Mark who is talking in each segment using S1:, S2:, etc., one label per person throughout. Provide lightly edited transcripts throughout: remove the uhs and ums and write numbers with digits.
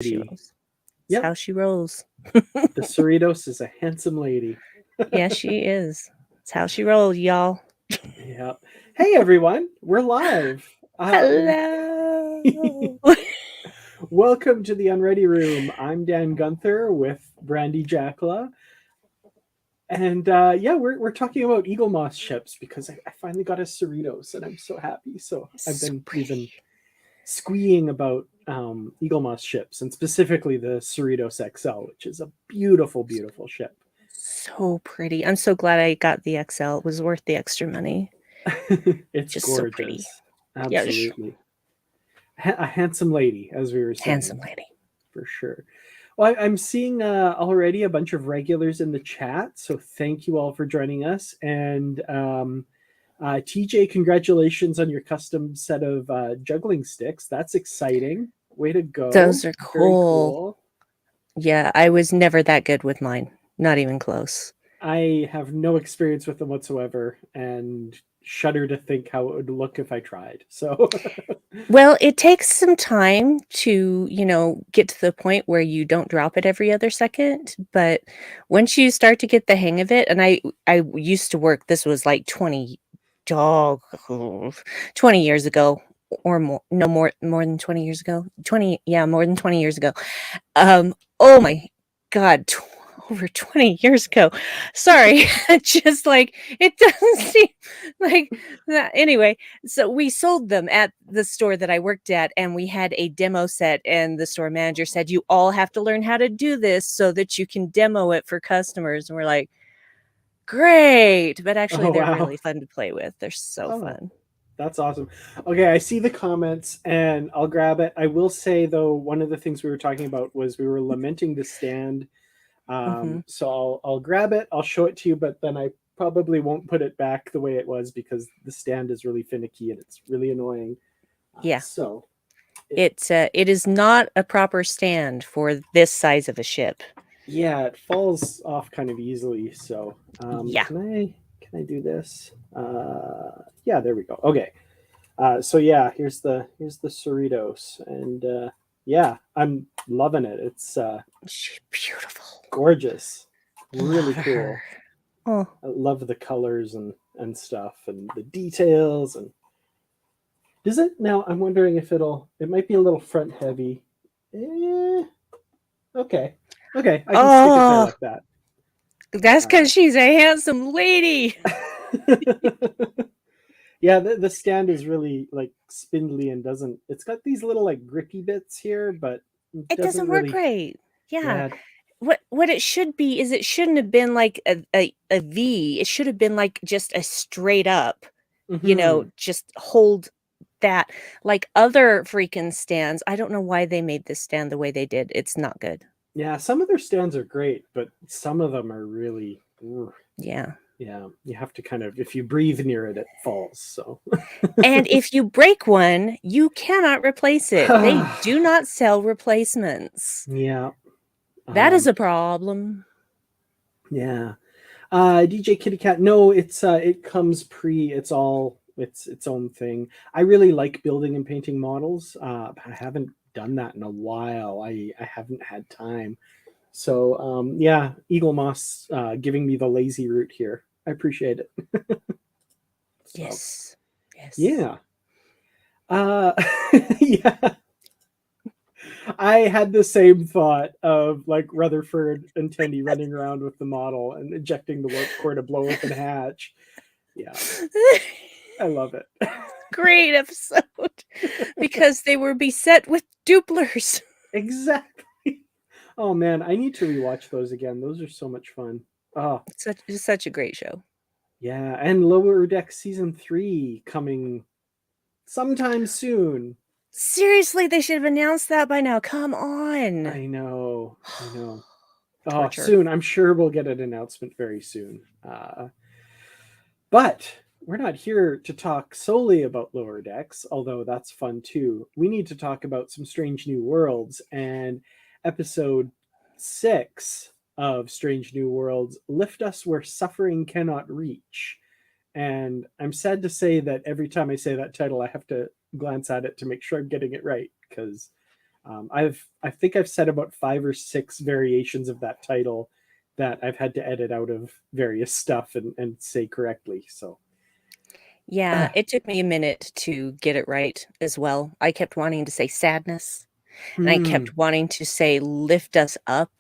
S1: She rolls. It's
S2: Yep,
S1: how she rolls.
S2: the Cerritos is a handsome lady.
S1: Yeah, she is. It's how she rolls, y'all.
S2: Yeah. Hey everyone, we're live.
S1: Hello.
S2: Welcome to the Unready Room. I'm Dan Gunther with Brandi Jackola, and yeah, we're talking about Eagle Moss ships because I finally got a Cerritos and I'm so happy. So
S1: So
S2: we've been
S1: pretty.
S2: squeeing about Eagle Moss ships and specifically the Cerritos XL, which is a beautiful, beautiful ship.
S1: So pretty. I'm so glad I got the XL. It was worth the extra money.
S2: It's
S1: Just so pretty.
S2: gorgeous,
S1: Yeah,
S2: absolutely. A handsome lady, as we were saying,
S1: handsome lady.
S2: for sure. Well, I'm seeing already a bunch of regulars in the chat, so thank you all for joining us. And TJ, congratulations on your custom set of juggling sticks. That's exciting. Way to go.
S1: Those are
S2: Very
S1: cool.
S2: cool.
S1: Yeah, I was never that good with mine. Not even close.
S2: I have no experience with them whatsoever and shudder to think how it would look if I tried. So,
S1: Well, it takes some time to, get to the point where you don't drop it every other second, but once you start to get the hang of it, and I used to work, this was like dog 20 years ago or more, no more than 20 years ago. 20, yeah, more than 20 years ago. Oh my God, over 20 years ago. Sorry. Just like it doesn't seem like that. Anyway, so we sold them at the store that I worked at, and we had a demo set, and the store manager said, "You all have to learn how to do this so that you can demo it for customers." And we're like, great. But actually
S2: oh
S1: they're
S2: wow.
S1: really fun to play with. They're so
S2: Oh,
S1: fun.
S2: that's awesome. Okay, I see the comments and I'll grab it. I will say though, one of the things we were talking about was we were lamenting the stand.
S1: Hmm.
S2: So I'll grab it, I'll show it to you, but then I probably won't put it back the way it was because the stand is really finicky and it's really annoying.
S1: Yeah.
S2: So it,
S1: It is not a proper stand for this size of a ship.
S2: yeah, it falls off kind of easily. So
S1: Yeah.
S2: can I do this? Yeah, there we go. Okay. So yeah, here's the Cerritos, and yeah, I'm loving it. It's
S1: She's beautiful.
S2: gorgeous, really
S1: Love
S2: cool.
S1: her. Oh,
S2: I love the colors and stuff and the details. And does it now? I'm wondering if it might be a little front heavy. Eh, okay, okay, I can stick it there
S1: oh,
S2: like that.
S1: that's
S2: Uh,
S1: because she's a handsome lady.
S2: yeah, the stand is really like spindly and doesn't. It's got these little like grippy bits here, but it
S1: It
S2: doesn't
S1: doesn't work
S2: really.
S1: right. Yeah.
S2: Yeah.
S1: What it should be is it shouldn't have been like a V. It should have been like just a straight up,
S2: Hmm.
S1: just hold that like other freaking stands. I don't know why they made this stand the way they did. It's not good.
S2: Yeah, some of their stands are great, but some of them are really, ugh,
S1: Yeah.
S2: yeah. You have to kind of, if you breathe near it, it falls. So,
S1: And if you break one, you cannot replace it. They do not sell replacements.
S2: yeah,
S1: That is
S2: um,
S1: a problem.
S2: yeah. DJ Kitty Cat. No, it comes pre. It's all its own thing. I really like building and painting models. But I haven't done that in a while. I haven't had time. So yeah, Eagle Moss giving me the lazy route here. I appreciate it. So
S1: Yes. Yes.
S2: yeah. Uh, yeah, I had the same thought of like Rutherford and Tendy running around with the model and ejecting the warp core to blow open hatch. Yeah, I love it.
S1: Great episode because they were beset with duplers.
S2: Exactly. Oh man, I need to rewatch those again. Those are so much fun. Oh
S1: It's such a great show.
S2: yeah, and Lower Deck season 3 coming sometime soon.
S1: Seriously, they should have announced that by now. Come on.
S2: I know, I know. Oh,
S1: Torture.
S2: soon. I'm sure we'll get an announcement very soon. But we're not here to talk solely about lower decks, although that's fun too. We need to talk about some Strange New Worlds and episode 6 of Strange New Worlds, Lift Us Where Suffering Cannot Reach. And I'm sad to say that every time I say that title, I have to glance at it to make sure I'm getting it right because I think I've said about 5 or 6 variations of that title that I've had to edit out of various stuff and say correctly. So
S1: Yeah,
S2: uh,
S1: it took me a minute to get it right as well. I kept wanting to say sadness, and I
S2: mm,
S1: kept wanting to say lift us up.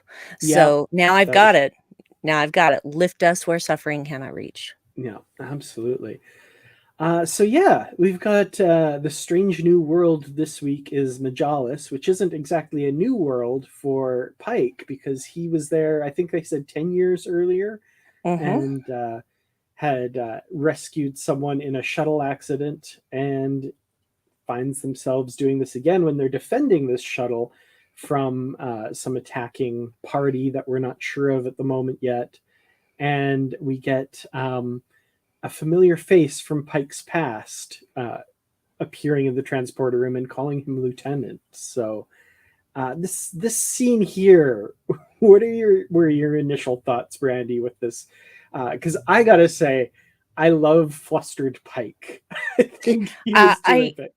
S2: yeah,
S1: So now I've
S2: that
S1: got
S2: was
S1: it. Now I've got it. Lift us where suffering cannot reach.
S2: yeah, absolutely. So yeah, we've got the strange new world this week is Majalis, which isn't exactly a new world for Pike because he was there. I think they said 10 years earlier,
S1: Mhm.
S2: and had rescued someone in a shuttle accident, and finds themselves doing this again when they're defending this shuttle from some attacking party that we're not sure of at the moment yet. And we get a familiar face from Pike's past appearing in the transporter room and calling him lieutenant. So this scene here, what are your initial thoughts, Brandi, with this? Because I gotta say, I love flustered Pike. I think he was
S1: I
S2: terrific.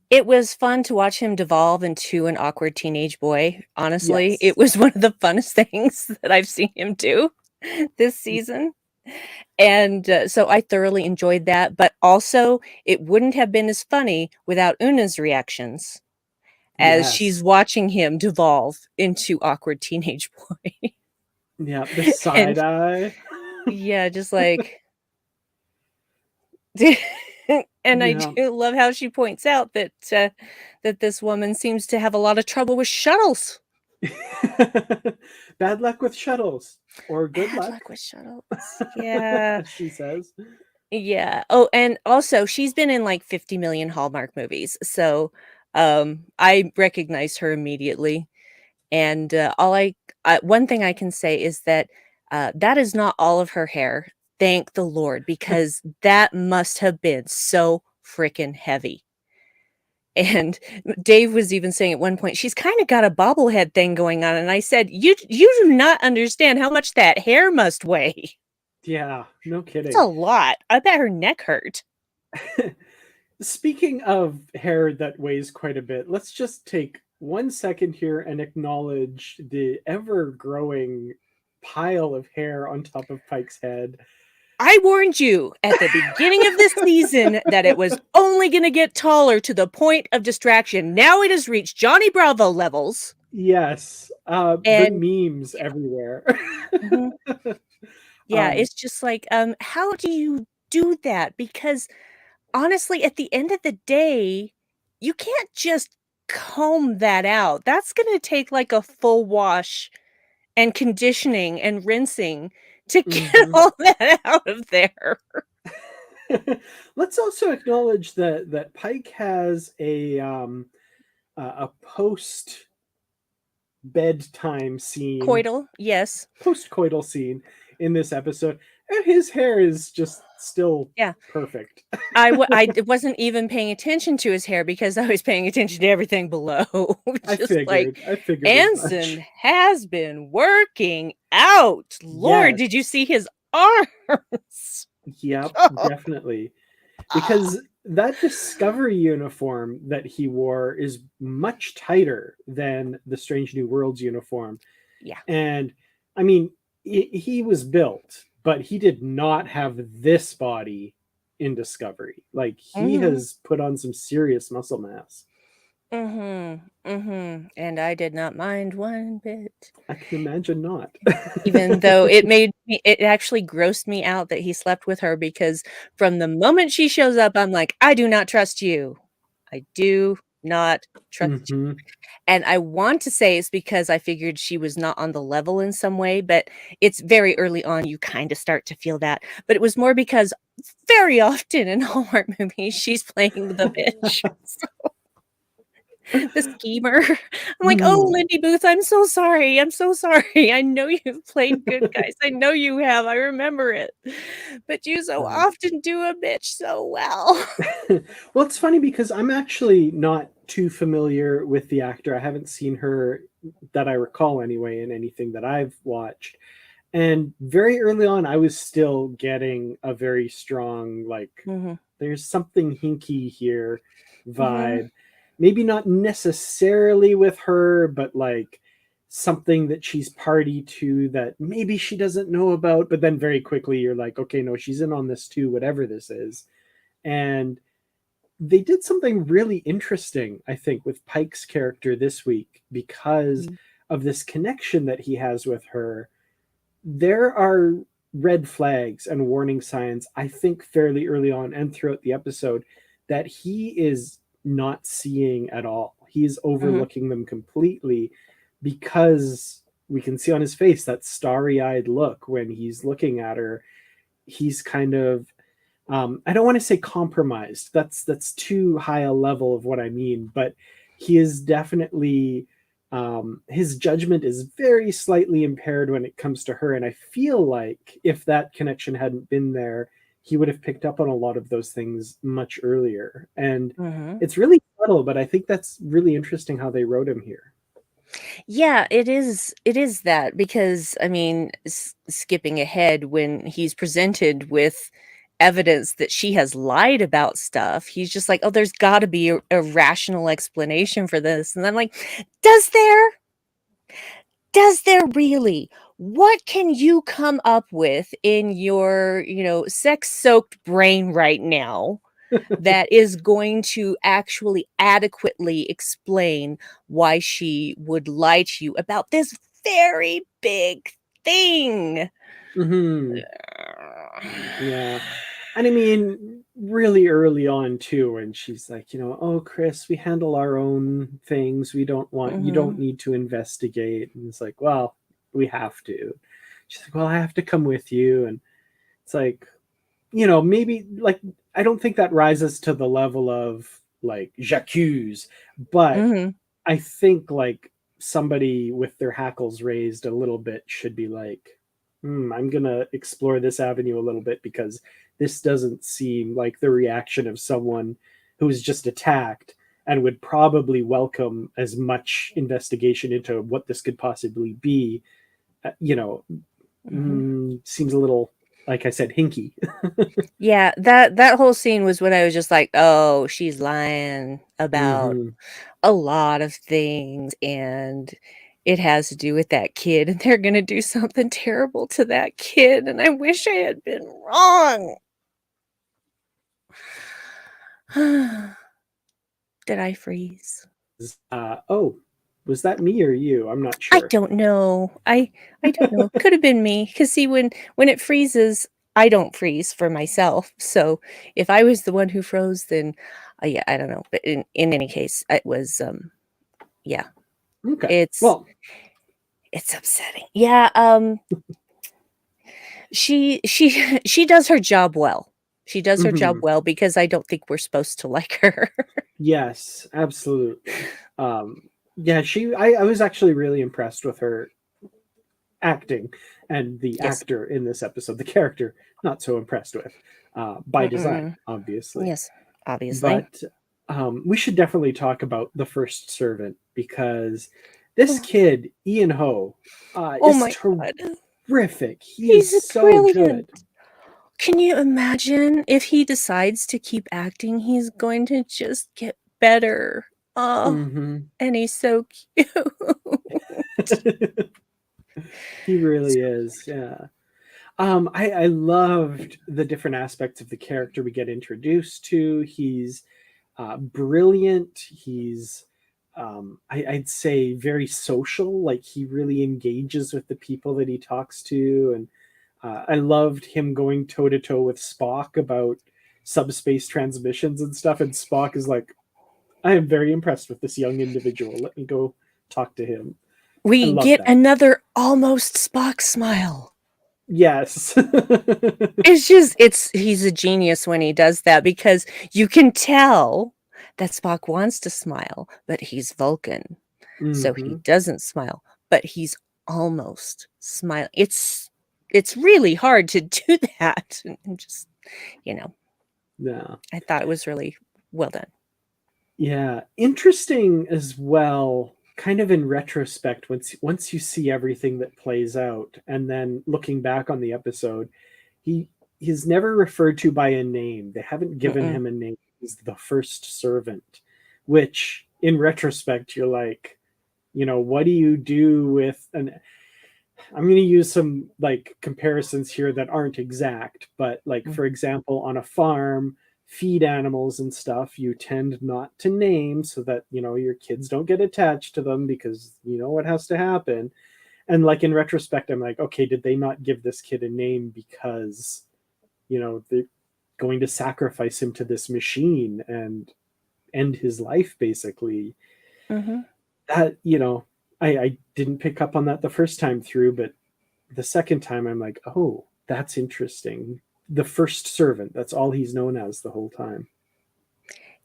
S1: It was fun to watch him devolve into an awkward teenage boy, honestly. It
S2: Yes.
S1: was one of the funnest things that I've seen him do this season, and, so I thoroughly enjoyed that, but also, it wouldn't have been as funny without Una's reactions as she's
S2: Yes.
S1: watching him devolve into awkward teenage boy.
S2: Yeah. The side
S1: And
S2: eye.
S1: yeah, just like and I
S2: Yeah.
S1: do love how she points out that, that this woman seems to have a lot of trouble with shuttles.
S2: Bad luck with shuttles, or good
S1: Bad
S2: luck,
S1: luck with shuttles. Yeah.
S2: as she says.
S1: Yeah. Oh, and also she's been in like 50 million Hallmark movies. So, I recognized her immediately. And one thing I can say is that that is not all of her hair. Thank the Lord, because that must have been so freaking heavy. And Dave was even saying at one point, she's kind of got a bobblehead thing going on. And I said, you do not understand how much that hair must weigh.
S2: Yeah, no
S1: It's
S2: kidding.
S1: a lot. I bet her neck hurt.
S2: Speaking of hair that weighs quite a bit, let's just take 1 second here and acknowledge the ever growing pile of hair on top of Pike's head.
S1: I warned you at the beginning of this season that it was only going to get taller to the point of distraction. Now it has reached Johnny Bravo levels.
S2: Yes, the
S1: And
S2: memes everywhere.
S1: mhm, yeah,
S2: um,
S1: it's just like, how do you do that? Because honestly, at the end of the day, you can't just comb that out. That's going to take like a full wash and conditioning and rinsing to get
S2: mhm.
S1: all that out of there.
S2: Let's also acknowledge that Pike has a post bedtime scene,
S1: Coital, yes.
S2: post coital scene in this episode, and his hair is just still
S1: Yeah.
S2: perfect.
S1: Wasn't even paying attention to his hair because I was paying attention to everything below. Just like,
S2: I figured as much.
S1: Anson has been working out. Lord,
S2: Yes,
S1: did you see his arms?
S2: yep,
S1: Oh,
S2: definitely. Because that Discovery uniform that he wore is much tighter than the Strange New Worlds uniform.
S1: yeah.
S2: And I mean, he was built, but he did not have this body in Discovery. Like, he
S1: Mhm.
S2: has put on some serious muscle mass.
S1: Mhm. Mhm. And I did not mind one bit.
S2: I can imagine not.
S1: Even though it actually grossed me out that he slept with her because from the moment she shows up, I'm like, "I do not trust you. I do not trust you."
S2: Hmm.
S1: And I want to say it's because I figured she was not on the level in some way, but it's very early on, you kinda start to feel that. But it was more because very often in Hallmark movies, she's playing the bitch. The schemer. I'm like, "Oh,
S2: Mm.
S1: Lindy Booth, I'm so sorry, I'm so sorry. I know you've played good guys. I know you have, I remember it. But you so
S2: Um,
S1: often do a bitch so well."
S2: well, it's funny because I'm actually not too familiar with the actor. I haven't seen her, that I recall anyway, in anything that I've watched. And very early on, I was still getting a very strong, like,
S1: Mhm.
S2: there's something hinky here
S1: Mhm.
S2: vibe. maybe not necessarily with her, but like something that she's party to that maybe she doesn't know about, but then very quickly you're like, okay, no, she's in on this too, whatever this is. And they did something really interesting, I think, with Pike's character this week because
S1: Mhm.
S2: of this connection that he has with her. There are red flags and warning signs, I think, fairly early on and throughout the episode that he is not seeing at all. He's
S1: Mhm.
S2: overlooking them completely because we can see on his face that starry eyed look when he's looking at her. He's kind of I don't want to say compromised. That's too high a level of what I mean, but he is definitely his judgment is very slightly impaired when it comes to her, and I feel like if that connection hadn't been there, he would have picked up on a lot of those things much earlier. And
S1: Mhm.
S2: it's really subtle, but I think that's really interesting how they wrote him here.
S1: Yeah, it is that because, I mean, skipping ahead when he's presented with evidence that she has lied about stuff, he's just like, "Oh, there's gotta be a rational explanation for this," and I'm like, "Does there? Does there really? What can you come up with in your, sex-soaked brain right now that is going to actually adequately explain why she would lie to you about this very big thing?"
S2: Hmm. Yeah. And I mean, really early on too, and she's like, oh, Chris, we handle our own things. You don't
S1: Mhm,
S2: need to investigate. And it's like, well, we have to. She's like, well, I have to come with you. And it's like, maybe like, I don't think that rises to the level of like j'accuse, but
S1: mhm,
S2: I think like somebody with their hackles raised a little bit should be like, I'm gonna explore this avenue a little bit because this doesn't seem like the reaction of someone who was just attacked and would probably welcome as much investigation into what this could possibly be. Uh, you know,
S1: mhm.
S2: Seems a little, like I said, hinky.
S1: Yeah, that whole scene was when I was just like, "Oh, she's lying about
S2: Hmm.
S1: a lot of things, and it has to do with that kid, and they're gonna do something terrible to that kid, and I wish I had been wrong." Did I freeze?
S2: Oh, was that me or you? I'm not
S1: I
S2: sure.
S1: don't know. I don't know. Could have been me. Cause see, when it freezes, I don't freeze for myself, so if I was the one who froze, then, yeah, I don't know, but in any case, it was, yeah,
S2: Okay.
S1: it's
S2: Well,
S1: it's upsetting. Yeah, she she does her job well. She does her job
S2: mhm.
S1: well because I don't think we're supposed to like her.
S2: Yes, absolutely. Yeah, I was actually really impressed with her acting and the
S1: Yes.
S2: actor in this episode. The character, not so impressed with, by design,
S1: Mm-mm.
S2: obviously.
S1: Yes, obviously.
S2: But we should definitely talk about the first servant because this
S1: Oh,
S2: kid, Ian Ho,
S1: oh
S2: is
S1: my god.
S2: terrific. He is
S1: He's
S2: so
S1: brilliant.
S2: good.
S1: Can you imagine if he decides to keep acting, he's going to just get better. Oh,
S2: Hmm.
S1: and he's so cute.
S2: He really is. Yeah. I loved the different aspects of the character we get introduced to. He's brilliant. He's, I'd say, very social. Like he really engages with the people that he talks to, and I loved him going toe to toe with Spock about subspace transmissions and stuff. And Spock is like, "I am very impressed with this young individual. Let me go talk to him." I
S1: We
S2: love
S1: get
S2: that.
S1: another almost Spock smile.
S2: Yes.
S1: It's just it's he's a genius when he does that because you can tell that Spock wants to smile, but he's Vulcan, so he
S2: Hmm.
S1: doesn't smile, but he's almost smile it's really hard to do that, and just, you know,
S2: Yeah.
S1: I thought it was really well done.
S2: Yeah, interesting as well. Kind of in retrospect, once you see everything that plays out, and then looking back on the episode, he he's never referred to by a name. They haven't given
S1: Mm-mm.
S2: him a name. He's the first servant, which in retrospect, you're like, what do you do with an I'm going to use some like comparisons here that aren't exact, but like
S1: Mm.
S2: for example, on a farm, feed animals and stuff, you tend not to name so that your kids don't get attached to them because you know what has to happen. And like in retrospect, I'm like, okay, did they not give this kid a name because they're going to sacrifice him to this machine and end his life basically?
S1: Mhm.
S2: That I didn't pick up on that the first time through, but the second time I'm like, oh, that's interesting. The first servant, that's all he's known as the whole time.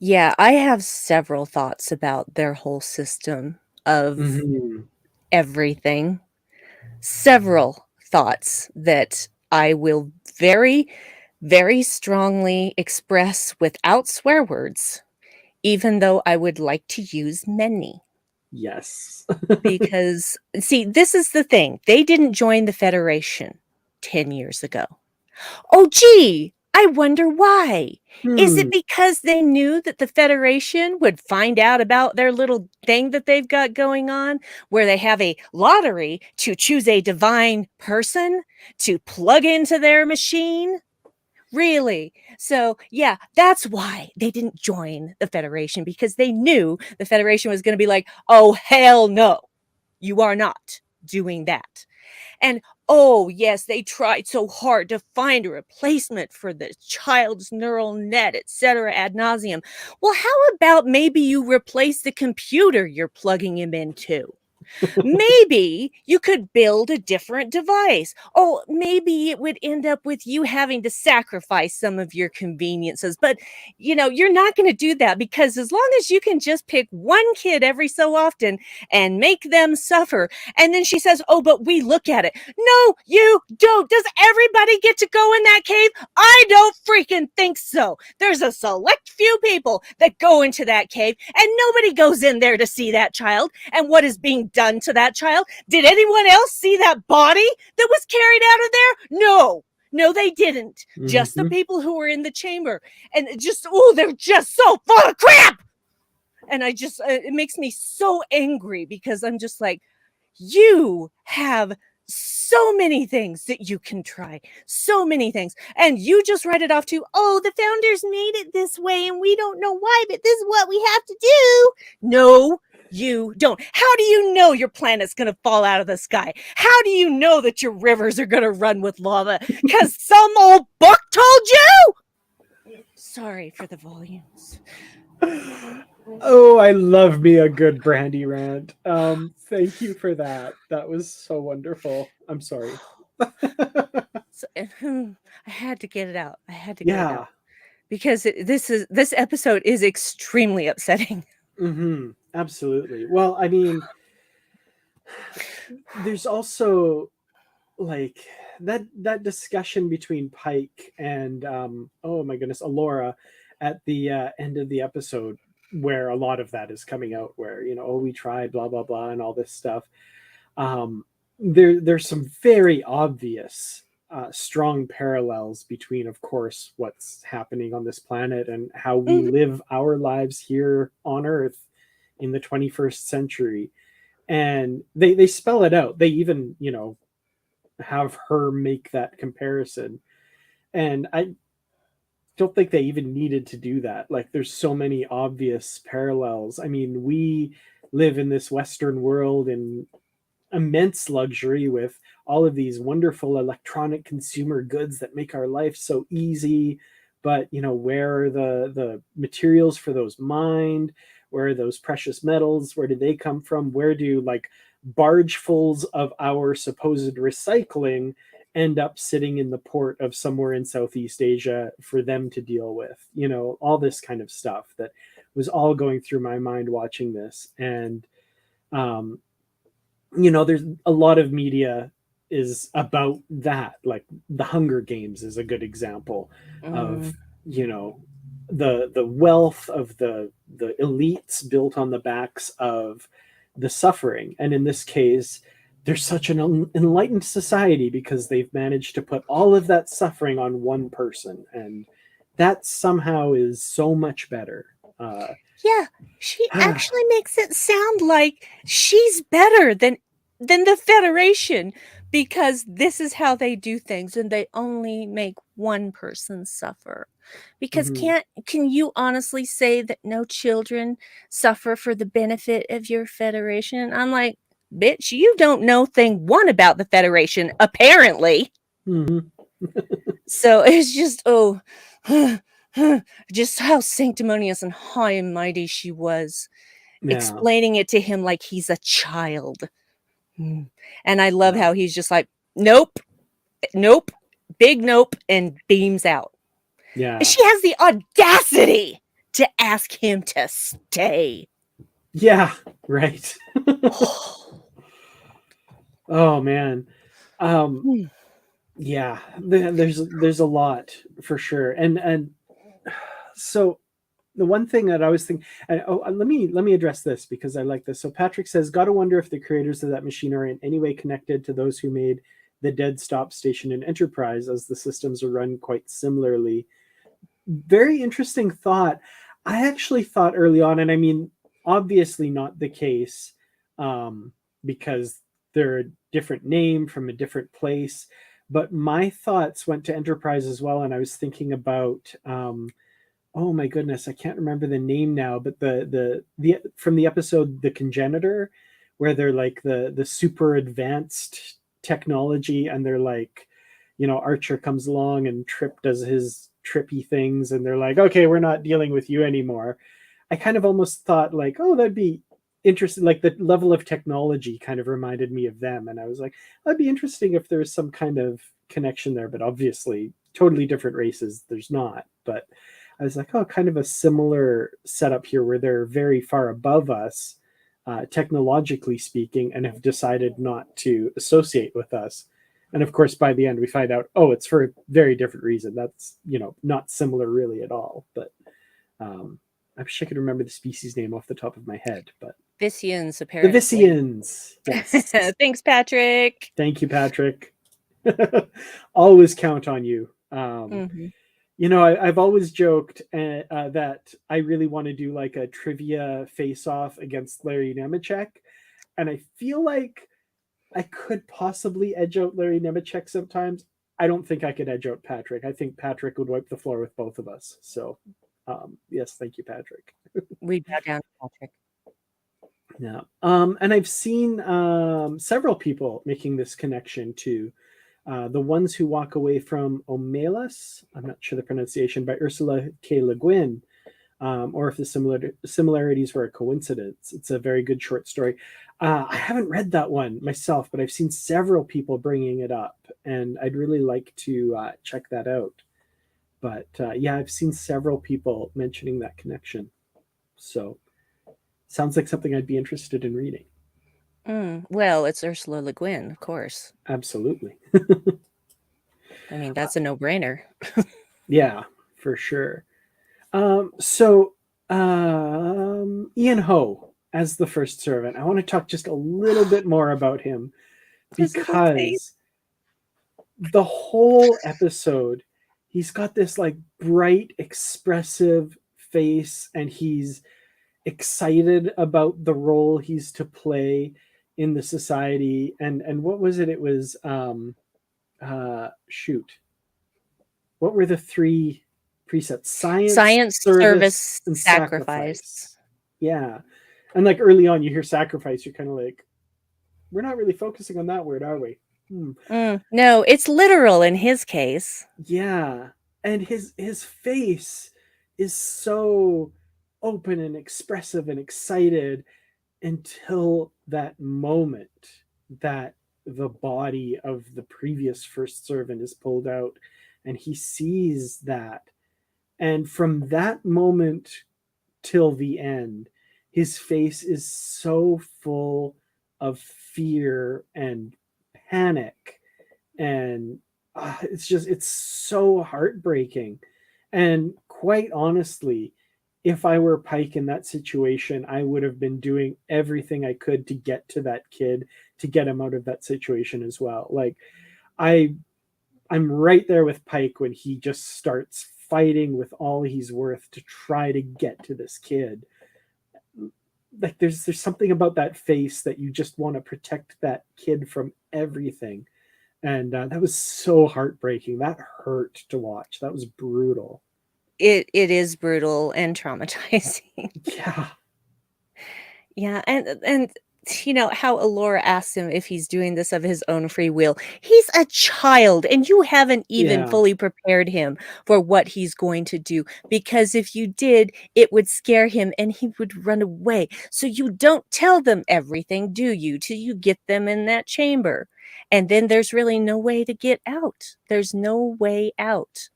S1: Yeah, I have several thoughts about their whole system of
S2: Mm-hmm.
S1: everything. Several thoughts that I will very, very strongly express without swear words, even though I would like to use many.
S2: Yes.
S1: Because, see, this is the thing. They didn't join the Federation 10 years ago. Oh, gee, I wonder why. Is it
S2: Hmm.
S1: because they knew that the Federation would find out about their little thing that they've got going on, where they have a lottery to choose a divine person to plug into their machine? Really? So, yeah, that's why they didn't join the Federation, because they knew the Federation was going to be like, oh, hell no, you are not doing that. And oh, yes, they tried so hard to find a replacement for the child's neural net, etc., ad nauseum. Well, how about maybe you replace the computer you're plugging him into? Maybe you could build a different device. Oh, maybe it would end up with you having to sacrifice some of your conveniences. But, you're not going to do that, because as long as you can just pick one kid every so often and make them suffer. And then she says, oh, but we look at it. No, you don't. Does everybody get to go in that cave? I don't freaking think so. There's a select few people that go into that cave, and nobody goes in there to see that child and what is being done to that child. Did anyone else see that body that was carried out of there? No. No, they didn't. Just the
S2: Mm-hmm.
S1: people who were in the chamber. And they're just so full of crap. And it makes me so angry, because I'm just like, you have so many things that you can try, so many things, and you just write it off to, oh, the founders made it this way and we don't know why, but this is what we have to do. No, you don't. How do you know your planet's going to fall out of the sky? How do you know that your rivers are going to run with lava? Because some old book told you? Sorry for the volumes.
S2: Oh, I love me a good Brandi rant. Thank you for that. That was so wonderful. I'm sorry.
S1: So, I had to get it out. I had to get it
S2: Yeah.
S1: out, because this episode is extremely upsetting.
S2: Mm-hmm. Absolutely. Well, I mean, there's also like that discussion between Pike and oh my goodness, Alora at the end of the episode, where a lot of that is coming out, where oh, we tried blah blah blah and all this stuff. um there's some very obvious strong parallels between, of course, what's happening on this planet and how we
S1: Mhm.
S2: live our lives here on Earth in the 21st century. And they spell it out. They even have her make that comparison. And I don't think they even needed to do that. Like, there's so many obvious parallels. I mean, we live in this Western world in immense luxury with all of these wonderful electronic consumer goods that make our life so easy. But where are the materials for those mined? Where are those precious metals? Where do they come from? Where do like bargefuls of our supposed recycling end up sitting in the port of somewhere in Southeast Asia for them to deal with? All this kind of stuff that was all going through my mind watching this. And um, there's a lot of media is about that. Like the Hunger Games is a good example of
S1: Mm.
S2: the wealth of the elites built on the backs of the suffering. And in this case, there's such an enlightened society because they've managed to put all of that suffering on one person, and that somehow is so much better.
S1: Yeah, she actually makes it sound like she's better than the Federation because this is how they do things and they only make one person suffer. Because
S2: Mhm.
S1: can you honestly say that no children suffer for the benefit of your Federation? I'm like, bitch, you don't know thing one about the Federation, apparently.
S2: Mhm.
S1: So it's just, oh, just how sanctimonious and high and mighty she was,
S2: Yeah.
S1: explaining it to him like he's a child. Mm. And I love
S2: Yeah.
S1: how he's just like, nope, nope, big nope, and beams out. And
S2: Yeah.
S1: she has the audacity to ask him to stay.
S2: Yeah. Right. Oh man. Um,
S1: Mm.
S2: yeah, there's a lot for sure. And so the one thing that I was thinking, and let me address this because I like this. So Patrick says, "Gotta wonder if the creators of that machine are in any way connected to those who made the Dead Stop Station and Enterprise, as the systems are run quite similarly." Very interesting thought. I actually thought early on, and I mean, obviously not the case, because they're a different name from a different place. But my thoughts went to Enterprise as well, and I was thinking about oh my goodness, I can't remember the name now, but the from the episode The Congenitor, where they're like the super advanced technology, and they're like, Archer comes along and Trip does his trippy things, and they're like, okay, we're not dealing with you anymore. I kind of almost thought like, oh, that'd be interesting. Like the level of technology kind of reminded me of them, and I was like, that'd be interesting if there's some kind of connection there. But obviously, totally different races. There's not, but I was like, oh, kind of a similar setup here where they're very far above us, technologically speaking, and have decided not to associate with us. And of course, by the end, we find out, oh, it's for a very different reason. That's, not similar really at all. But I wish I could remember the species name off the top of my head. But
S1: Vissians,
S2: the
S1: apparently.
S2: Vissians. Yes.
S1: Thanks, Patrick.
S2: Thank you, Patrick. Always count on you.
S1: Mhm.
S2: I've always joked that I really want to do like a trivia face-off against Larry Nemeczek, and I feel like I could possibly edge out Larry Nemeczek sometimes. I don't think I could edge out Patrick. I think Patrick would wipe the floor with both of us. So, yes, thank you, Patrick.
S1: We bow down to Patrick.
S2: Yeah. And I've seen several people making this connection to the ones who walk away from Omelas. I'm not sure the pronunciation, by Ursula K. Le Guin, or if the similarities were a coincidence. It's a very good short story. I haven't read that one myself, but I've seen several people bringing it up, and I'd really like to check that out. But yeah, I've seen several people mentioning that connection. So sounds like something I'd be interested in reading.
S1: Well, it's Ursula Le Guin, of course.
S2: Absolutely.
S1: I mean, that's a no-brainer.
S2: Yeah, for sure. So Ian Ho as the first servant. I want to talk just a little bit more about him
S1: His little face.
S2: because the whole episode, he's got this like bright, expressive face, and he's excited about the role he's to play in the society. And what was it? It was shoot. What were the three precepts? Science,
S1: Science,
S2: service,
S1: service,
S2: and sacrifice.
S1: sacrifice.
S2: Yeah. And like early on, you hear sacrifice, you're kind of like, we're not really focusing on that word, are we?
S1: No, it's literal in his case.
S2: Yeah. And his face is so open and expressive and excited until that moment that the body of the previous first servant is pulled out, and he sees that. And from that moment till the end, his face is so full of fear and panic. And it's so heartbreaking. And quite honestly, if I were Pike in that situation, I would have been doing everything I could to get to that kid, to get him out of that situation as well. Like, I I'm right there with Pike when he just starts fighting with all he's worth to try to get to this kid. Like there's something about that face that you just want to protect that kid from everything. And that was so heartbreaking. That hurt to watch. That was brutal.
S1: It is brutal and traumatizing.
S2: Yeah.
S1: Yeah, and you know how Alora asks him if he's doing this of his own free will. He's a child, and you haven't even
S2: Yeah.
S1: fully prepared him for what he's going to do. Because if you did, it would scare him and he would run away. So you don't tell them everything, do you, till you get them in that chamber. And then there's really no way to get out. There's no way out.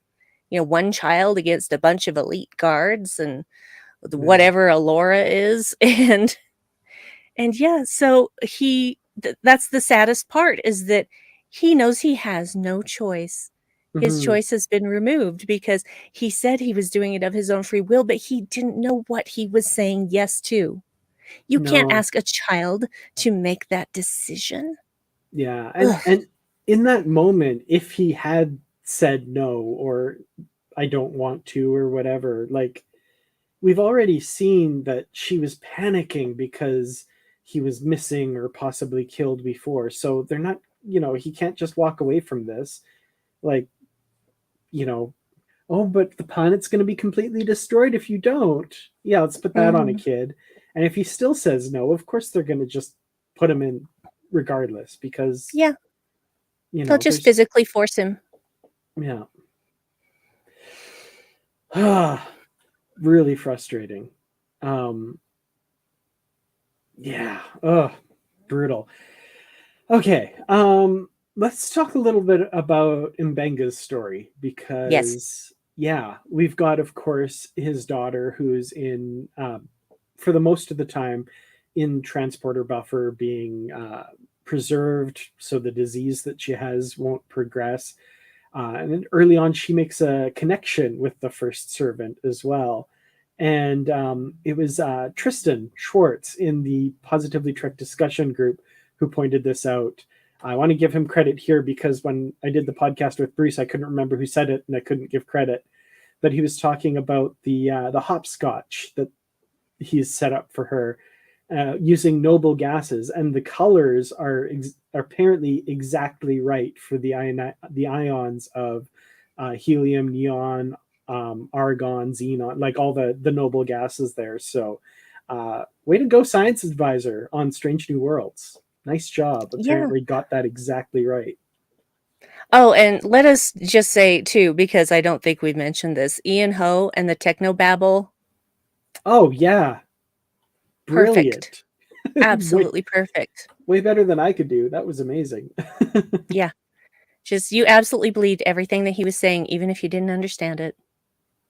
S1: You know, one child against a bunch of elite guards and
S2: Yeah.
S1: whatever Alora is, and yeah, so that's the saddest part, is that he knows he has no choice. His
S2: Hmm.
S1: choice has been removed because he said he was doing it of his own free will, but he didn't know what he was saying yes to. You can't
S2: No.
S1: ask a child to make that decision.
S2: Yeah. And
S1: Ugh.
S2: and in that moment, if he had said no, or I don't want to, or whatever, like we've already seen that she was panicking because he was missing or possibly killed before. So they're not, he can't just walk away from this. Like, you know, oh, but the planet's going to be completely destroyed if you don't. Yeah, let's put that on a
S1: Mhm.
S2: kid. And if he still says no, of course they're going to just put him in regardless, because,
S1: Yeah, they'll just
S2: there's,
S1: physically force him.
S2: yeah. Ah, really frustrating. Um, yeah. Ugh, brutal. Okay. Let's talk a little bit about Mbenga's story,
S1: Yes.
S2: because yeah, we've got, of course, his daughter, who's in for the most of the time in transporter buffer, being preserved so the disease that she has won't progress. And then early on, she makes a connection with the first servant as well. And it was Tristan Schwartz in the Positively Trek discussion group who pointed this out. I want to give him credit here because when I did the podcast with Bruce, I couldn't remember who said it and I couldn't give credit. But he was talking about the hopscotch that he's set up for her, using noble gases, and the colors are apparently exactly right for the ions of helium, neon, argon, xenon, like all the noble gases there. So, way to go, science advisor on Strange New Worlds. Nice job.
S1: Yeah.
S2: Apparently, got that exactly right.
S1: Oh, and let us just say too, because I don't think we've mentioned this, Ian Ho and the Technobabble,
S2: Oh yeah,
S1: perfect.
S2: brilliant. way
S1: Absolutely perfect.
S2: way better than I could do. That was amazing.
S1: Yeah. Just you absolutely believed everything that he was saying, even if you didn't understand it.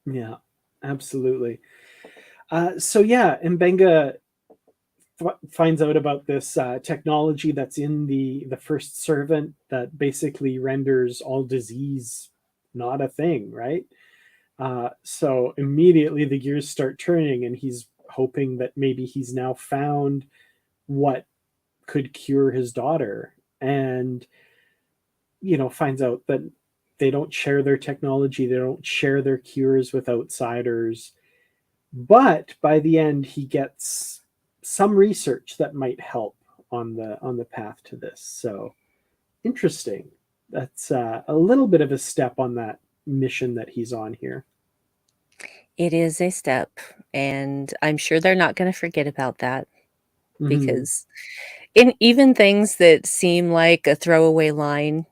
S2: Yeah, absolutely. So yeah, Mbenga finds out about this technology that's in the first servant that basically renders all disease not a thing, right? So immediately the gears start turning, and he's hoping that maybe he's now found what could cure his daughter, and finds out that they don't share their technology, they don't share their cures with outsiders. But by the end, he gets some research that might help on the path to this. So interesting. That's a little bit of a step on that mission that he's on here.
S1: It is a step, and I'm sure they're not gonna forget about that,
S2: Mm-hmm.
S1: because in even things that seem like a throwaway line,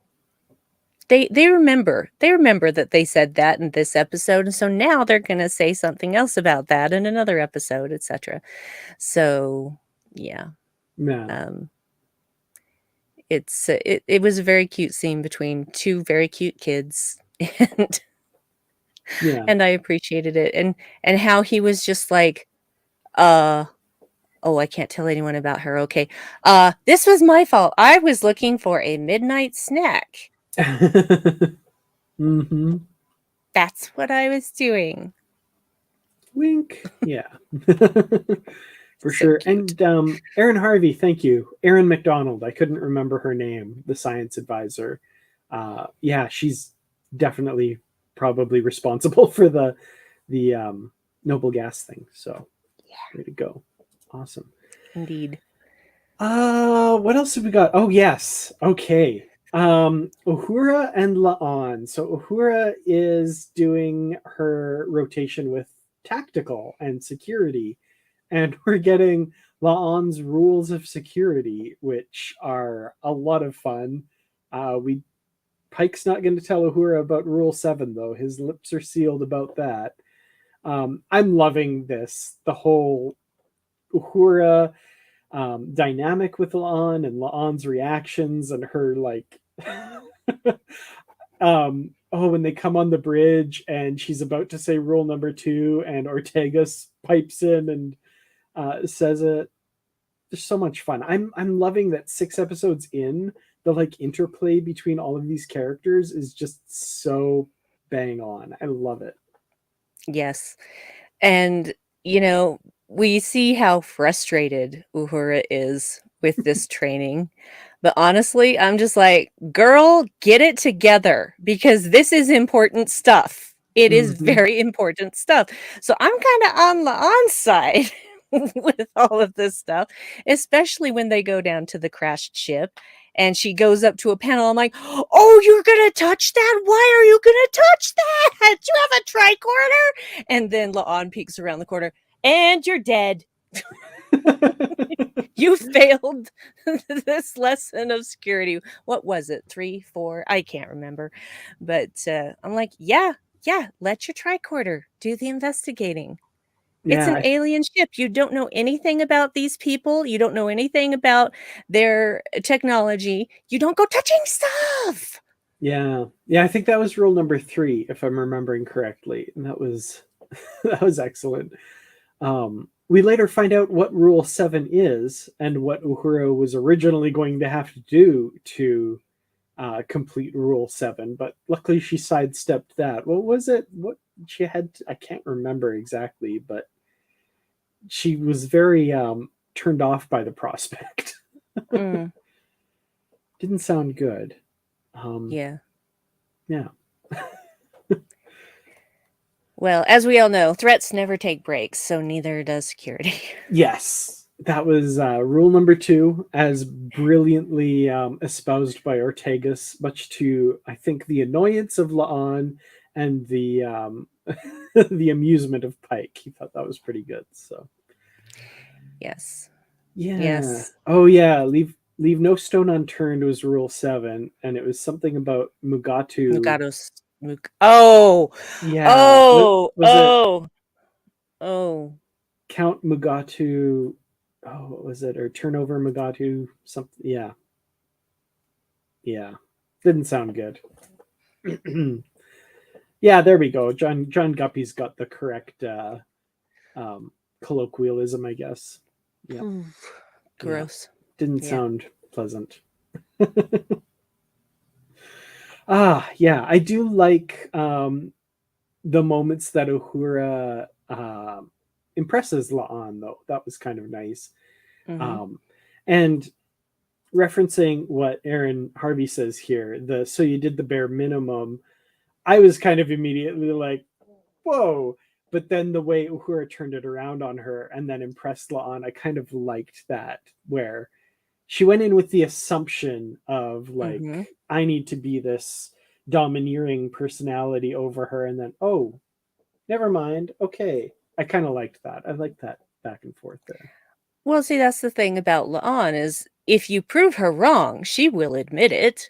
S1: they remember. They remember that they said that in this episode, and so now they're gonna say something else about that in another episode, etcetera. So, yeah,
S2: Yeah,
S1: um, it was a very cute scene between 2 very cute kids, and
S2: yeah.
S1: and I appreciated it, and how he was just like, "Uh, oh, I can't tell anyone about her, okay. This was my fault. I was looking for a midnight snack.
S2: Mm-hmm.
S1: That's what I was doing."
S2: Wink. Yeah. For
S1: So
S2: sure.
S1: cute.
S2: And Erin Harvey, thank you. Erin McDonald, I couldn't remember her name, the science advisor. Yeah, she's definitely probably responsible for the noble gas thing. So way to go. Awesome.
S1: Indeed.
S2: What else have we got? Oh yes. Okay. Uhura and La'an. So Uhura is doing her rotation with tactical and security, and we're getting La'an's rules of security, which are a lot of fun. We Pike's not going to tell Uhura about Rule 7, though. His lips are sealed about that. I'm loving this. The whole Uhura dynamic with La'an and La'an's reactions and her, like, when they come on the bridge and she's about to say rule number 2 and Ortegas pipes in and says it. There's so much fun. I'm loving that 6 episodes in, the like interplay between all of these characters is just so bang on. I love it.
S1: Yes. And, you know, we see how frustrated Uhura is with this training. But honestly, I'm just like, girl, get it together because this is important stuff. It is
S2: Mm-hmm.
S1: very important stuff. So I'm kind of on the on side with all of this stuff, especially when they go down to the crashed ship and she goes up to a panel. I'm like, oh, you're going to touch that? Why are you going to touch that? You have a tricorder? And then La'an peeks around the corner and you're dead. You failed this lesson of security. What was it? 3, 4? I can't remember. But I'm like, yeah, let your tricorder do the investigating. It's an
S2: Yeah,
S1: alien ship. You don't know anything about these people. You don't know anything about their technology. You don't go touching stuff.
S2: yeah. I think that was rule number 3, if I'm remembering correctly, and that was that was excellent. We later find out what Rule 7 is and what Uhura was originally going to have to do to complete Rule 7, but luckily she sidestepped that. What was it? What she had? I can't remember exactly, but she was very turned off by the prospect.
S1: Mm,
S2: Didn't sound good. Um,
S1: yeah.
S2: yeah.
S1: Well, as we all know, threats never take breaks, so neither does security.
S2: Yes, that was rule number 2, as brilliantly espoused by Ortegas, much to I think the annoyance of La'an and the the amusement of Pike. He thought that was pretty good. So
S1: Yes.
S2: yeah.
S1: Yes.
S2: Oh yeah. Leave no stone unturned was rule 7, and it was something about Mugatu.
S1: Mugatos. Oh.
S2: Yeah.
S1: Oh.
S2: Was it
S1: Oh. Oh.
S2: Count Mugatu? Oh, what was it? Or Turnover Mugatu? Something. Yeah. Yeah. Didn't sound good. Yeah, there we go. John Guppy's got the correct um, colloquialism, I guess. Yep. Yeah.
S1: Gross.
S2: Didn't
S1: Yeah.
S2: sound pleasant. Yeah. I do like the moments that Uhura impresses La'an, though. That was kind of nice.
S1: Mm-hmm.
S2: And referencing what Aaron Harvey says here, the so you did the bare minimum, I was kind of immediately like, whoa. But then the way Uhura turned it around on her and then impressed La'an, I kind of liked that, where she went in with the assumption of, like,
S1: Mm-hmm.
S2: I need to be this domineering personality over her, and then, oh, never mind. Okay. I kind of liked that. I liked that back and forth there.
S1: Well, see, that's the thing about La'an is if you prove her wrong, she will admit it.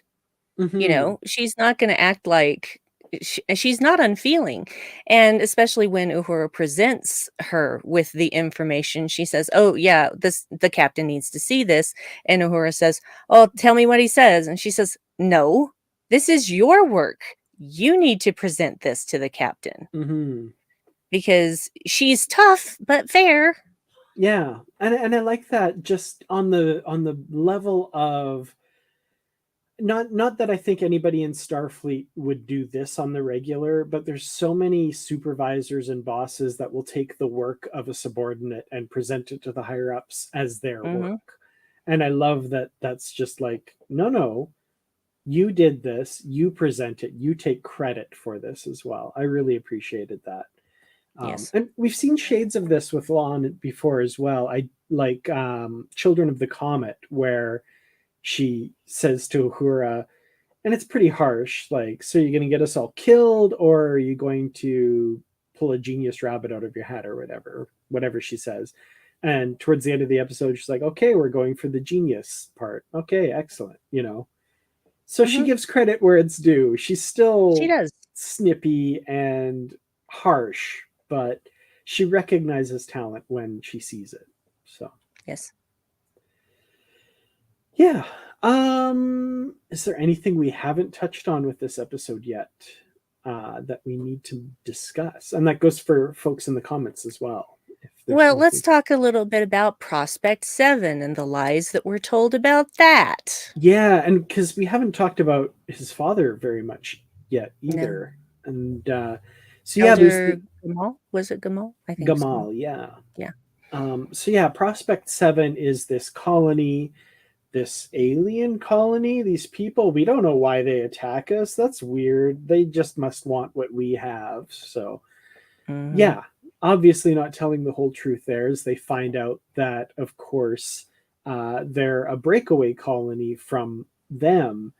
S1: You
S2: Mm-hmm.
S1: know, she's not going to act like she's not unfeeling. And especially when Uhura presents her with the information, she says, "Oh, yeah, the captain needs to see this." And Uhura says, "Oh, tell me what he says." And she says, "No, this is your work. You need to present this to the captain
S2: Mm-hmm.
S1: because she's tough but fair."
S2: Yeah, and I like that, just on the level of, not that I think anybody in Starfleet would do this on the regular, but there's so many supervisors and bosses that will take the work of a subordinate and present it to the higher ups as their
S1: Mhm.
S2: work. And I love that that's just like, no, no, you did this, you present it, you take credit for this as well. I really appreciated that.
S1: Yes.
S2: And we've seen shades of this with Lon before as well. I like Children of the Comet, where she says to Uhura, and it's pretty harsh, like, so you're going to get us all killed, or are you going to pull a genius rabbit out of your hat, or whatever she says. And towards the end of the episode, she's like, okay, we're going for the genius part. Okay, excellent. So she
S1: Hmm.
S2: gives credit where it's due. She's
S1: She
S2: still
S1: does.
S2: snippy and harsh, but she recognizes talent when she sees it. So
S1: Yes.
S2: yeah. Is there anything we haven't touched on with this episode yet that we need to discuss? And that goes for folks in the comments as well. If there's
S1: Well, let's
S2: anything.
S1: talk a little bit about Prospect 7 and the lies that were told about that.
S2: Yeah, and because we haven't talked about his father very much yet
S1: No.
S2: either. And so yeah, there's
S1: Elder
S2: the
S1: Gamal? Was it Gamal? I think it was Gamal.
S2: Gamal, yeah.
S1: Yeah.
S2: So yeah, Prospect 7 is this colony, this alien colony, these people. We don't know why they attack us. That's weird. They just must want what we have. So
S1: Hmm.
S2: yeah, obviously not telling the whole truth there as they find out that, of course, they're a breakaway colony from them,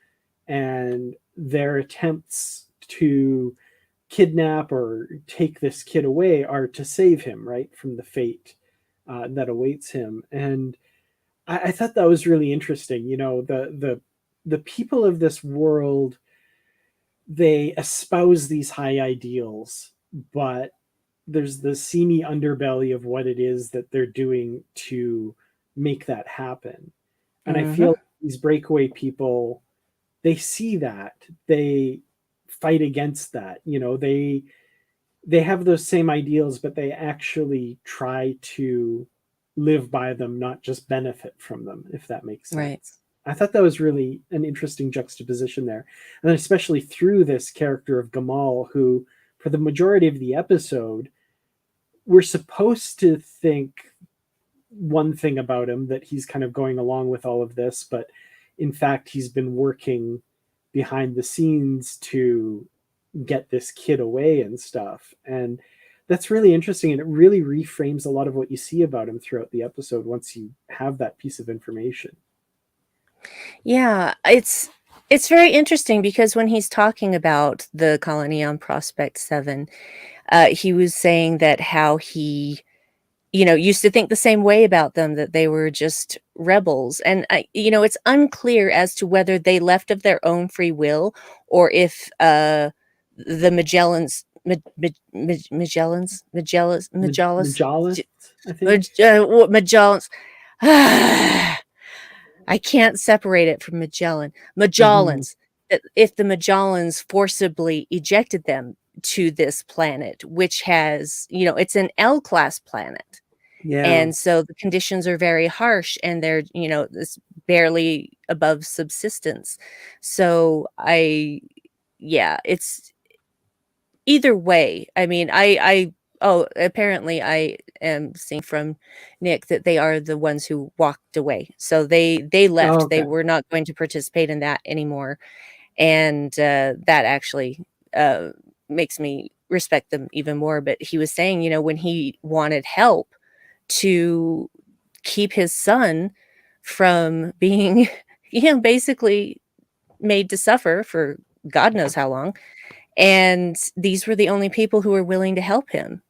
S2: and their attempts to kidnap or take this kid away are to save him, right, from the fate that awaits him. And I thought that was really interesting. The people of this world, they espouse these high ideals, but there's the seamy underbelly of what it is that they're doing to make that happen. And I
S1: Hmm.
S2: feel these breakaway people, they see that, they fight against that. They have those same ideals, but they actually try to live by them, not just benefit from them, if that makes
S1: Right.
S2: sense. I thought that was really an interesting juxtaposition there. And then, especially through this character of Gamal, who, for the majority of the episode, we're supposed to think one thing about him, that he's kind of going along with all of this, but in fact, he's been working behind the scenes to get this kid away and stuff. And that's really interesting. And it really reframes a lot of what you see about him throughout the episode once you have that piece of information.
S1: Yeah, it's very interesting because when he's talking about the colony on Prospect 7, he was saying that how he, used to think the same way about them, that they were just rebels. And, it's unclear as to whether they left of their own free will or if the Magellans,
S2: Majalis, I think.
S1: Magellans. I can't separate it from Magellan.
S2: Mm-hmm.
S1: Magellans. If the Magellans forcibly ejected them to this planet, which has, it's an L class planet.
S2: Yeah.
S1: And so the conditions are very harsh and they're, this barely above subsistence. So yeah, it's either way. I mean, oh, apparently I am seeing from Nick that they are the ones who walked away. So they
S2: Oh,
S1: left. They
S2: okay.
S1: were not going to participate in that anymore. And that actually uh, makes me respect them even more. But he was saying, when he wanted help to keep his son from being, basically made to suffer for God knows how long. And these were the only people who were willing to help him.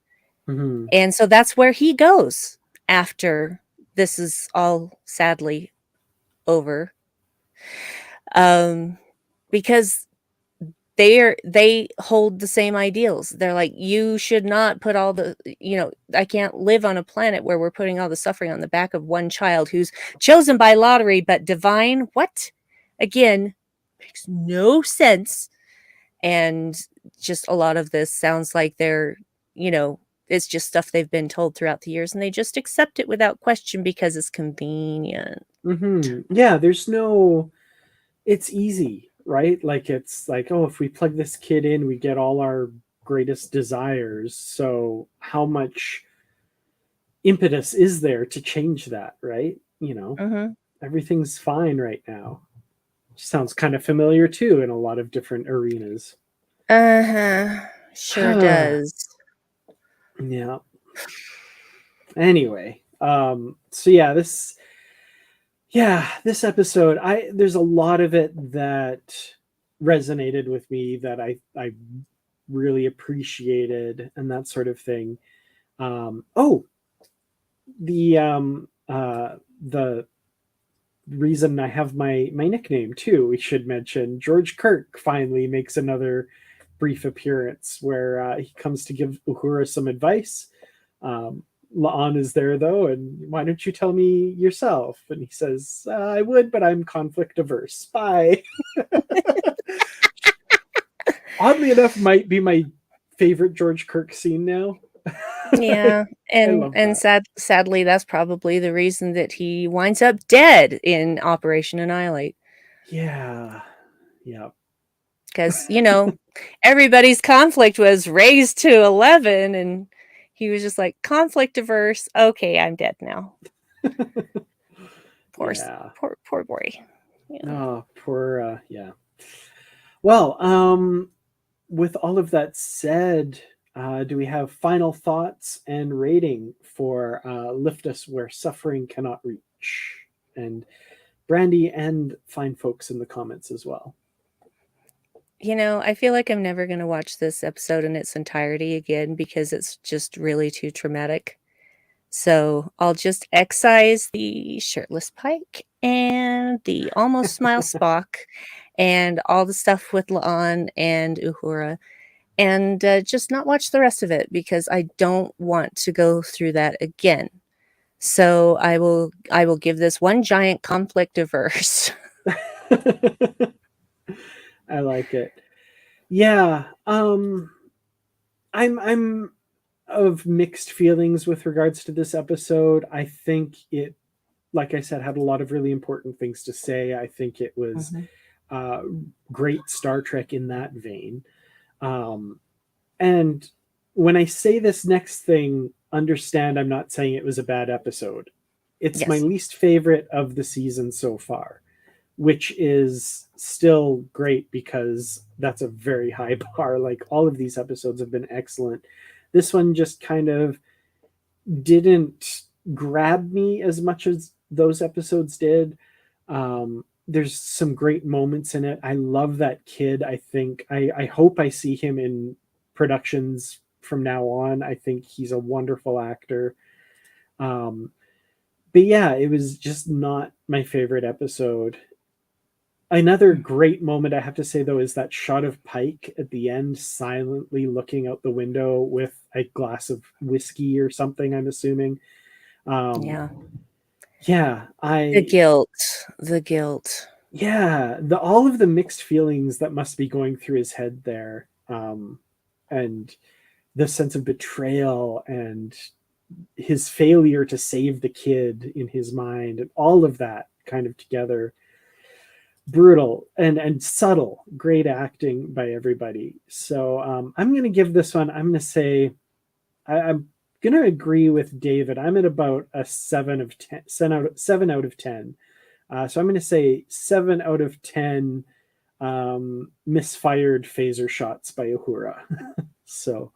S2: Mm-hmm.
S1: And so that's where he goes after this is all sadly over. Um, because they hold the same ideals. They're like, you should not put all the, I can't live on a planet where we're putting all the suffering on the back of one child who's chosen by lottery but divine. What? Again, makes no sense. And just a lot of this sounds like you know it's just stuff they've been told throughout the years and they just accept it without question because it's convenient.
S2: Mm-hmm. Yeah, there's no, it's easy, right? Like, it's like, oh, if we plug this kid in, we get all our greatest desires. So how much impetus is there to change that, right?
S1: Hmm.
S2: Everything's fine right now. Sounds kind of familiar too in a lot of different arenas.
S1: Uh-huh. Sure does.
S2: Yeah. Anyway, so yeah, this episode, I there's a lot of it that resonated with me that I really appreciated and that sort of thing. Oh, the reason I have my nickname too, we should mention George Kirk finally makes another brief appearance where he comes to give Uhura some advice. La'an is there though, and why don't you tell me yourself? And he says, I would, but I'm conflict averse. Bye. Oddly enough, might be my favorite George Kirk scene now.
S1: Yeah,
S2: I
S1: and
S2: love that.
S1: sadly, that's probably the reason that he winds up dead in Operation Annihilate.
S2: Yeah. Yeah.
S1: Because, everybody's conflict was raised to 11, and he was just like, conflict averse. Okay, I'm dead now. Poor,
S2: Yeah.
S1: poor boy. Yeah.
S2: Oh, poor yeah. Well, with all of that said, do we have final thoughts and rating for Lift Us Where Suffering Cannot Reach? And Brandi and fine folks in the comments as well.
S1: I feel like I'm never going to watch this episode in its entirety again because it's just really too traumatic. So I'll just excise the shirtless Pike and the almost smile Spock and all the stuff with La'an and Uhura and just not watch the rest of it because I don't want to go through that again. So I will give this one giant conflict averse.
S2: I like it. Yeah, I'm of mixed feelings with regards to this episode. I think it, like I said, had a lot of really important things to say. I think it was
S1: Mhm.
S2: uh, great Star Trek in that vein. Um, and when I say this next thing, understand I'm not saying it was a bad episode. It's my
S1: Yes.
S2: least favorite of the season so far, which is still great because that's a very high bar. Like all of these episodes have been excellent. This one just kind of didn't grab me as much as those episodes did. There's some great moments in it. I love that kid. I hope I see him in productions from now on. I think he's a wonderful actor. Um, but yeah, it was just not my favorite episode. Another
S1: Mm.
S2: great moment I have to say though is that shot of Pike at the end silently looking out the window with a glass of whiskey or something, I'm assuming. Um,
S1: Yeah.
S2: yeah,
S1: The
S2: I
S1: guilt. The guilt.
S2: yeah, the all of the mixed feelings that must be going through his head there. And the sense of betrayal and his failure to save the kid in his mind and all of that kind of together, brutal and subtle, great acting by everybody. So I'm going to give this one, I'm going to say I'm going to agree with David. I'm at about a 7 of 10, 7 out of 10. So I'm going to say 7 out of 10 misfired phaser shots by Uhura. So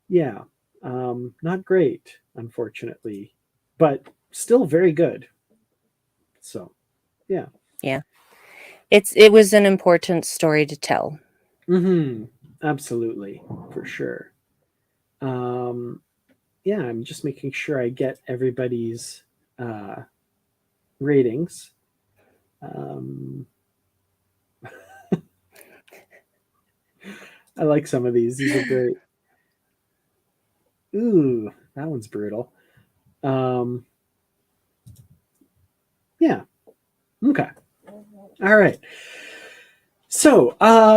S2: yeah, not great, unfortunately, but still very good. So yeah.
S1: Yeah. It was an important story to tell.
S2: Mm-hmm. Absolutely, for sure. Um, yeah, I'm just making sure I get everybody's uh, ratings. Um, I like some of these. These are great. Ooh, that one's brutal. Um, yeah. Okay. All right. So,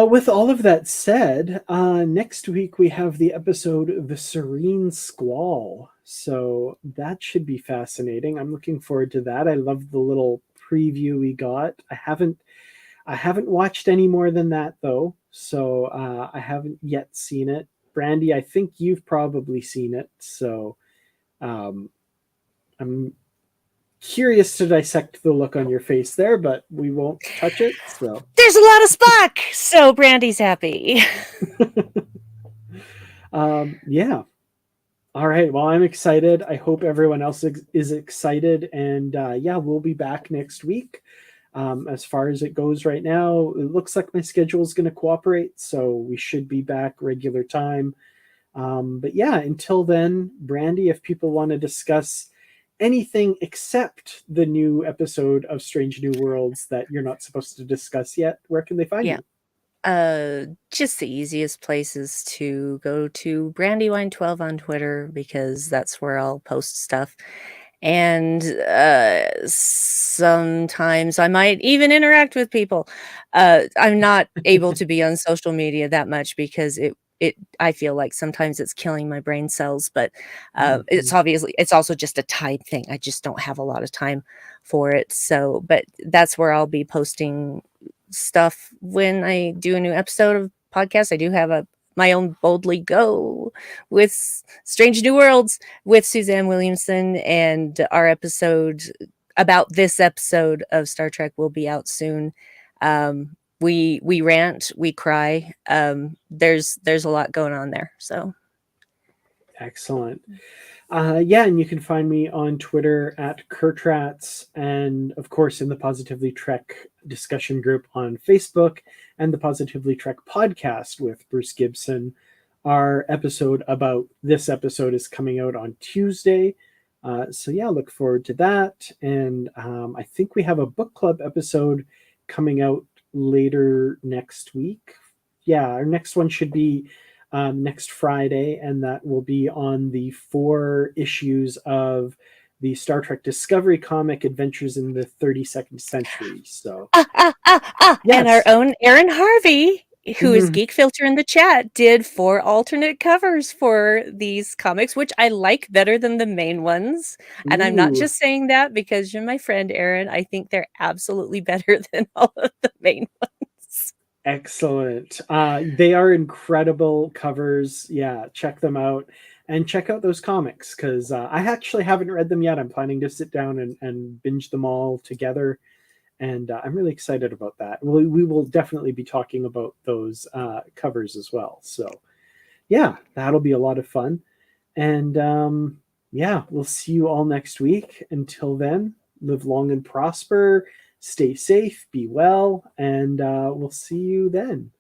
S2: with all of that said, next week we have the episode The Serene Squall. So that should be fascinating. I'm looking forward to that. I love the little preview we got. I haven't watched any more than that though. So I haven't yet seen it. Brandi, I think you've probably seen it. So um, I'm curious to dissect the look on your face there, but we won't touch it. So
S1: There's a lot of Spock, so Brandy's happy.
S2: yeah. All right. Well, I'm excited. I hope everyone else is excited. And yeah, we'll be back next week. As far as it goes right now, it looks like my schedule is going to cooperate. So we should be back regular time. But yeah, until then, Brandi, if people want to discuss anything except the new episode of Strange New Worlds that you're not supposed to discuss yet, where can they find
S1: Yeah.
S2: you?
S1: Just the easiest place is to go to Brandywine12 on Twitter because that's where I'll post stuff. And sometimes I might even interact with people. I'm not able to be on social media that much because it I feel like sometimes it's killing my brain cells, but
S2: Mhm.
S1: it's also just a time thing. I just don't have a lot of time for it. So, but that's where I'll be posting stuff when I do a new episode of podcast. I do have my own Boldly Go with Strange New Worlds with Suzanne Williamson, and our episode about this episode of Star Trek will be out soon. We rant, we cry. There's a lot going on there. So
S2: Excellent. Yeah, and you can find me on Twitter at Kurtrats, and of course in the Positively Trek discussion group on Facebook, and the Positively Trek podcast with Bruce Gibson. Our episode about this episode is coming out on Tuesday. So yeah, look forward to that. And I think we have a book club episode coming out later next week. Yeah, our next one should be next Friday, and that will be on the 4 issues of the Star Trek Discovery comic Adventures in the 32nd Century. So,
S1: and our
S2: yes.
S1: own Aaron Harvey, who is
S2: Mm-hmm.
S1: Geek Filter in the chat, did 4 alternate covers for these comics, which I like better than the main ones. And I'm not
S2: Ooh,
S1: just saying that because you're my friend, Aaron. I think they're absolutely better than all of the main ones.
S2: excellent. They are incredible covers. Yeah, check them out. And check out those comics because I actually haven't read them yet. I'm planning to sit down and binge them all together, and I'm really excited about that. We will definitely be talking about those covers as well. So yeah, that'll be a lot of fun. And yeah, we'll see you all next week. Until then, live long and prosper, stay safe, be well, and we'll see you then.